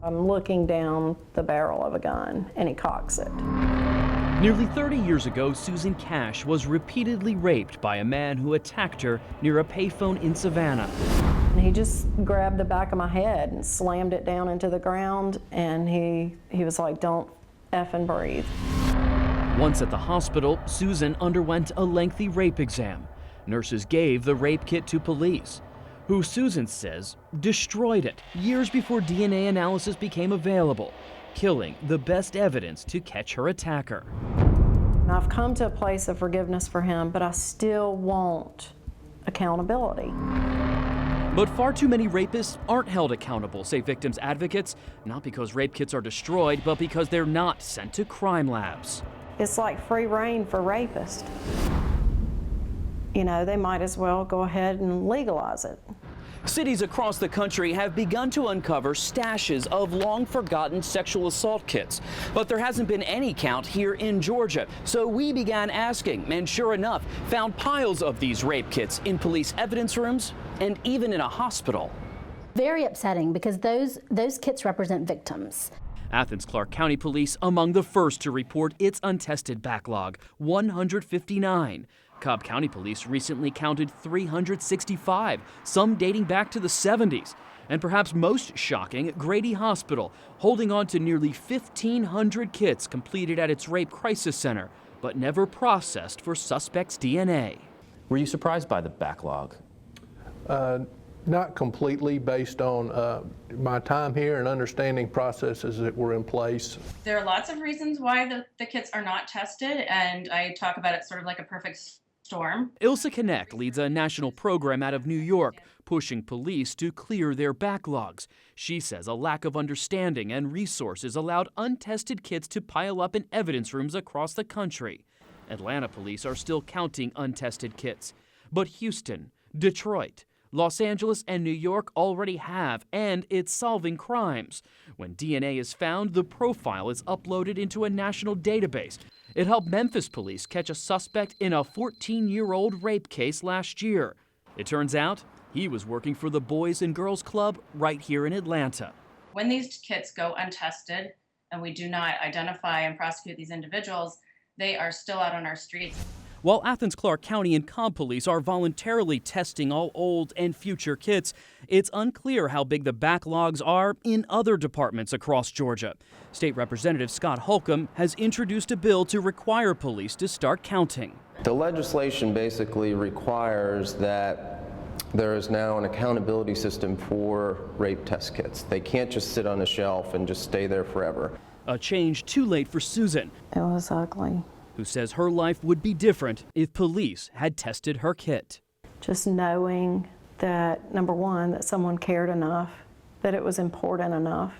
I'm looking down the barrel of a gun, and he cocks it. Nearly 30 years ago, Susan Cash was repeatedly raped by a man who attacked her near a payphone in Savannah. And he just grabbed the back of my head and slammed it down into the ground, and he was like, "Don't effing breathe." Once at the hospital, Susan underwent a lengthy rape exam. Nurses gave the rape kit to police, who Susan says destroyed it years before DNA analysis became available, killing the best evidence to catch her attacker. And I've come to a place of forgiveness for him, but I still want accountability. But far too many rapists aren't held accountable, say victims' advocates, not because rape kits are destroyed, but because they're not sent to crime labs. It's like free reign for rapists. You know, they might as well go ahead and legalize it. Cities across the country have begun to uncover stashes of long-forgotten sexual assault kits. But there hasn't been any count here in Georgia. So we began asking, and sure enough, found piles of these rape kits in police evidence rooms and even in a hospital. Very upsetting because those kits represent victims. Athens-Clarke County Police among the first to report its untested backlog, 159. Cobb County Police recently counted 365, some dating back to the 70s. And perhaps most shocking, Grady Hospital, holding on to nearly 1,500 kits completed at its rape crisis center, but never processed for suspects' DNA. Were you surprised by the backlog? Not completely, based on my time here and understanding processes that were in place. There are lots of reasons why the kits are not tested, and I talk about it sort of like a perfect storm. Ilsa Connect leads a national program out of New York, pushing police to clear their backlogs. She says a lack of understanding and resources allowed untested kits to pile up in evidence rooms across the country. Atlanta police are still counting untested kits, but Houston, Detroit, Los Angeles, and New York already have, and it's solving crimes. When DNA is found, the profile is uploaded into a national database. It helped Memphis police catch a suspect in a 14-year-old rape case last year. It turns out he was working for the Boys and Girls Club right here in Atlanta. When these kits go untested and we do not identify and prosecute these individuals, they are still out on our streets. While Athens-Clarke County and Cobb Police are voluntarily testing all old and future kits, it's unclear how big the backlogs are in other departments across Georgia. State Representative Scott Holcomb has introduced a bill to require police to start counting. The legislation basically requires that there is now an accountability system for rape test kits. They can't just sit on a shelf and just stay there forever. A change too late for Susan, It was ugly. who says her life would be different if police had tested her kit. Just knowing that, number one, that someone cared enough, that it was important enough